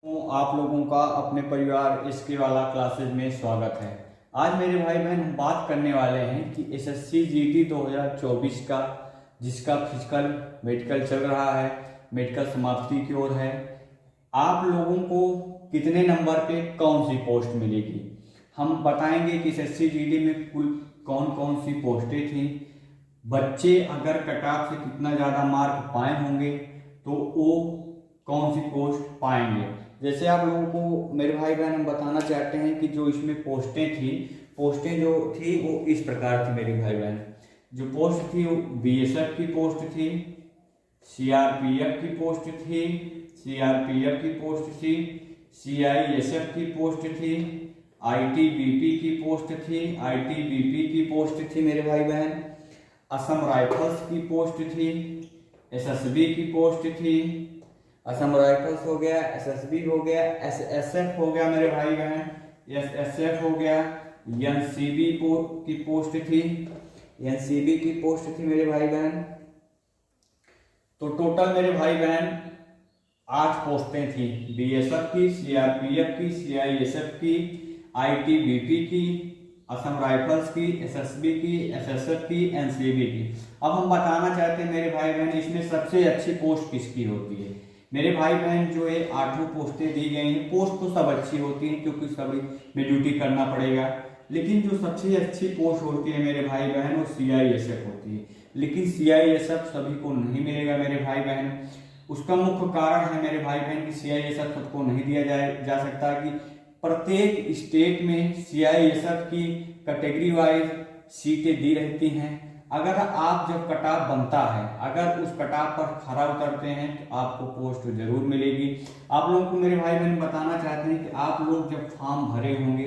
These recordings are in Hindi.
आप लोगों का अपने परिवार इसके वाला क्लासेज में स्वागत है। आज मेरे भाई बहन हम बात करने वाले हैं कि एसएससी जीडी 2024 का जिसका फिजिकल मेडिकल चल रहा है, मेडिकल समाप्ति की ओर है, आप लोगों को कितने नंबर पे कौन सी पोस्ट मिलेगी। हम बताएंगे कि एसएससी जीडी में कुल कौन कौन सी पोस्टें थी, बच्चे अगर कट ऑफ से कितना ज़्यादा मार्क पाए होंगे तो वो कौन सी पोस्ट पाएंगे। जैसे आप लोगों को मेरे भाई बहन हम बताना चाहते हैं कि जो इसमें पोस्टें जो थी वो इस प्रकार थी मेरे भाई बहन। जो पोस्ट थी वो बीएसएफ की पोस्ट थी, सीआरपीएफ की पोस्ट थी, सीआरपीएफ की पोस्ट थी, सीआईएसएफ की पोस्ट थी, आईटीबीपी की पोस्ट थी, आईटीबीपी की पोस्ट थी मेरे भाई बहन, असम राइफल्स की पोस्ट थी, एसएसबी की पोस्ट थी, असम राइफल्स हो गया, एसएसबी हो गया, एसएसएफ हो गया मेरे भाई बहन, एसएसएफ हो गया, एनसीबी की पोस्ट थी, एनसीबी की पोस्ट थी मेरे भाई बहन। तो टोटल मेरे भाई बहन 8 पोस्टें थी, बीएसएफ की, सीआरपीएफ की, सीआईएसएफ की, आईटीबीपी की, असम राइफल्स की, एसएसबी की, एसएसएफ की, एनसीबी की। अब हम बताना चाहते हैं मेरे भाई बहन इसमें सबसे अच्छी पोस्ट किसकी होती है। मेरे भाई बहन जो ये 8 पोस्टें दी गई हैं, पोस्ट तो सब अच्छी होती हैं क्योंकि सभी में ड्यूटी करना पड़ेगा, लेकिन जो सबसे अच्छी पोस्ट होती है मेरे भाई बहन वो सीआईएसएफ होती है। लेकिन सीआईएसएफ सभी को नहीं मिलेगा मेरे भाई बहन। उसका मुख्य कारण है मेरे भाई बहन की सीआईएसएफ सबको नहीं दिया जा सकता कि प्रत्येक स्टेट में सीआईएसएफ की कैटेगरी वाइज सीटें दी रहती हैं। अगर आप जब कटाव बनता है, अगर उस कटाव पर खरा उतरते हैं तो आपको पोस्ट जरूर मिलेगी। आप लोगों को मेरे भाई बहन बताना चाहते हैं कि आप लोग जब फॉर्म भरे होंगे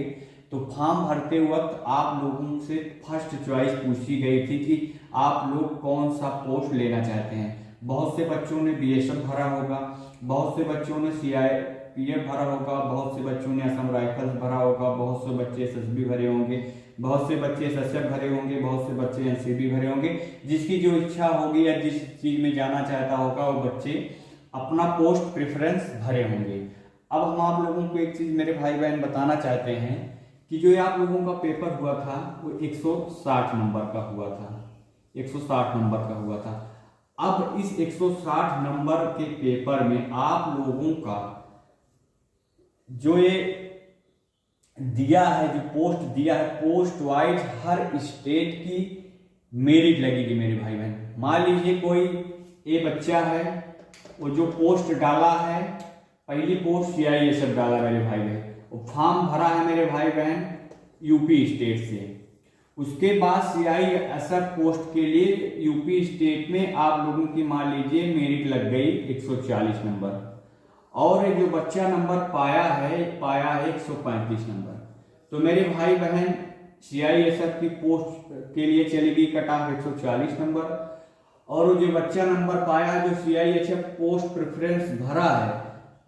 तो फॉर्म भरते वक्त आप लोगों से फर्स्ट चॉइस पूछी गई थी कि आप लोग कौन सा पोस्ट लेना चाहते हैं। बहुत से बच्चों ने बीएसएफ भरा होगा, बहुत से बच्चों ने सीआरपीएफ भरा होगा, बहुत से बच्चों ने असम राइफल्स भरा होगा, बहुत से बच्चे एसएसबी भरे होंगे, बहुत से बच्चे एसएसएफ भरे होंगे, बहुत से बच्चे एनसीबी भरे होंगे। जिसकी जो इच्छा होगी या जिस चीज में जाना चाहता होगा वो बच्चे अपना पोस्ट प्रेफरेंस भरे होंगे। अब हम आप लोगों को एक चीज मेरे भाई बहन बताना चाहते हैं कि जो आप लोगों का पेपर हुआ था वो 160 नंबर का हुआ था, 160 नंबर का हुआ था। अब इस 160 नंबर के पेपर में आप लोगों का जो ये दिया है, जो पोस्ट दिया है, पोस्ट वाइज हर स्टेट की मेरिट लगेगी मेरे भाई बहन। मान लीजिए कोई ये बच्चा है, वो जो पोस्ट डाला है, पहली पोस्ट सीआईएसएफ डाला मेरे भाई बहन, वो फॉर्म भरा है मेरे भाई बहन यूपी स्टेट से। उसके बाद सीआईएसएफ पोस्ट के लिए यूपी स्टेट में आप लोगों की मान लीजिए मेरिट लग गई 140 नंबर, और जो बच्चा नंबर पाया है 135 नंबर। तो मेरे भाई बहन सीआईएसएफ की पोस्ट के लिए चलेगी कट ऑफ 140 नंबर, और जो बच्चा नंबर पाया है, जो सीआईएसएफ पोस्ट प्रेफरेंस भरा है,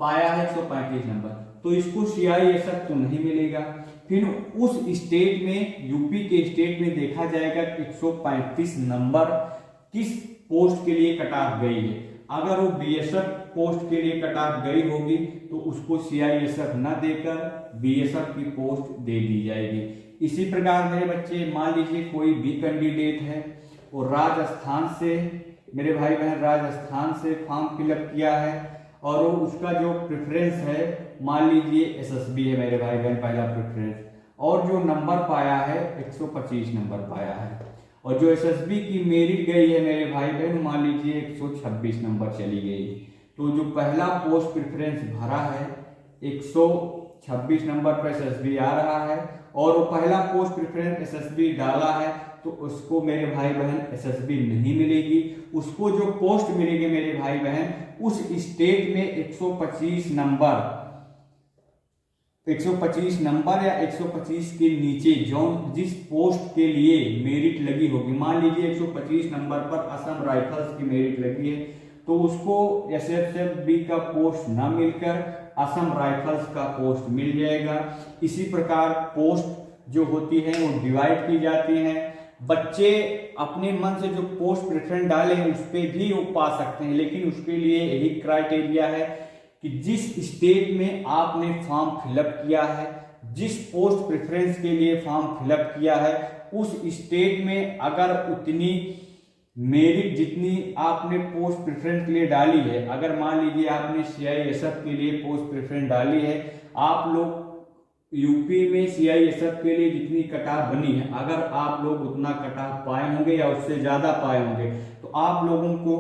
पाया है 135 नंबर, तो इसको सीआईएसएफ तो नहीं मिलेगा। फिर उस स्टेट में, यूपी के स्टेट में देखा जाएगा 135 नंबर किस पोस्ट के लिए कट ऑफ गई है। अगर वो बीएसएफ पोस्ट के लिए कट ऑफ गई होगी तो उसको सीआईएसएफ न देकर बीएसएफ की पोस्ट दे दी जाएगी। इसी प्रकार मेरे बच्चे, मान लीजिए कोई भी कैंडिडेट है, वो राजस्थान से, मेरे भाई बहन राजस्थान से फॉर्म फिलअप किया है, और वो उसका जो प्रेफरेंस है मान लीजिए एसएसबी है मेरे भाई बहन पहला प्रेफरेंस, और जो नंबर पाया है 125 नंबर पाया है, और जो एसएसबी की मेरिट गई है मेरे भाई बहन मान लीजिए 126 नंबर चली गई। तो जो पहला पोस्ट प्रेफरेंस भरा है 126 नंबर पर एसएसबी आ रहा है, और वो पहला पोस्ट प्रेफरेंस एसएसबी डाला है, तो उसको मेरे भाई बहन एसएसबी नहीं मिलेगी। उसको जो पोस्ट मिलेगी मेरे भाई बहन उस स्टेट में 125 नंबर या 125 के नीचे जो जिस पोस्ट के लिए मेरिट लगी होगी, मान लीजिए 125 नंबर पर असम राइफल्स की मेरिट लगी है, तो उसको एसएसबी का पोस्ट ना मिलकर असम राइफल्स का पोस्ट मिल जाएगा। इसी प्रकार पोस्ट जो होती है वो डिवाइड की जाती हैं। बच्चे अपने मन से जो पोस्ट प्रेफरेंस डाले हैं उस पर भी वो पा सकते हैं, लेकिन उसके लिए यही क्राइटेरिया है कि जिस स्टेट में आपने फॉर्म फिलअप किया है, जिस पोस्ट प्रेफरेंस के लिए फॉर्म फिलअप किया है, उस स्टेट में अगर उतनी मेरिट जितनी आपने पोस्ट प्रेफरेंस के लिए डाली है, अगर मान लीजिए आपने CISF के लिए पोस्ट प्रेफरेंस डाली है, आप लोग यूपी में CISF के लिए जितनी कट ऑफ बनी है, अगर आप लोग उतना कट ऑफ पाए होंगे या उससे ज्यादा पाए होंगे तो आप लोगों को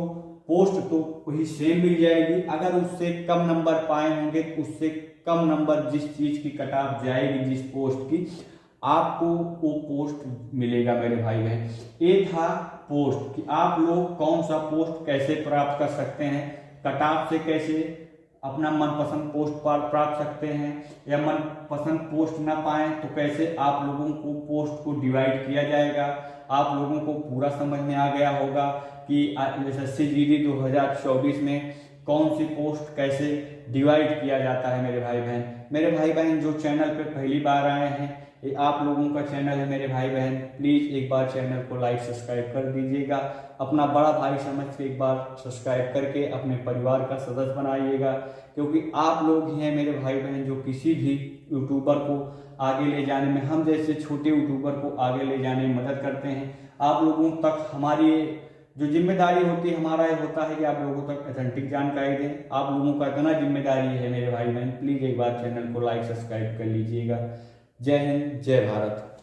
पोस्ट तो वही सेम मिल जाएगी। अगर उससे कम नंबर पाए होंगे, उससे कम नंबर जिस चीज की कट ऑफ जाएगी, जिस पोस्ट की, आपको वो पोस्ट मिलेगा मेरे भाई बहन। ये था पोस्ट कि आप लोग कौन सा पोस्ट कैसे प्राप्त कर सकते हैं, कट ऑफ से कैसे अपना मनपसंद पोस्ट प्राप्त सकते हैं, या मनपसंद पोस्ट ना पाए तो कैसे आप लोगों को पोस्ट को डिवाइड किया जाएगा। आप लोगों को पूरा समझ में आ गया होगा कि SSC GD 2024 में कौन सी पोस्ट कैसे डिवाइड किया जाता है। मेरे भाई बहन जो चैनल पे पहली बार आए हैं, ये आप लोगों का चैनल है मेरे भाई बहन, प्लीज एक बार चैनल को लाइक सब्सक्राइब कर दीजिएगा। अपना बड़ा भाई समझ के एक बार सब्सक्राइब करके अपने परिवार का सदस्य बनाइएगा, क्योंकि आप लोग ही हैं मेरे भाई बहन जो किसी भी यूट्यूबर को आगे ले जाने में, हम जैसे छोटे यूट्यूबर को आगे ले जाने में मदद करते हैं। आप लोगों तक हमारी जो जिम्मेदारी होती है, हमारा ये होता है कि आप लोगों तक ऑथेंटिक जानकारी दें। आप लोगों का इतना जिम्मेदारी है मेरे भाई बहन, प्लीज एक बार चैनल को लाइक सब्सक्राइब कर लीजिएगा। जय हिंद, जय भारत।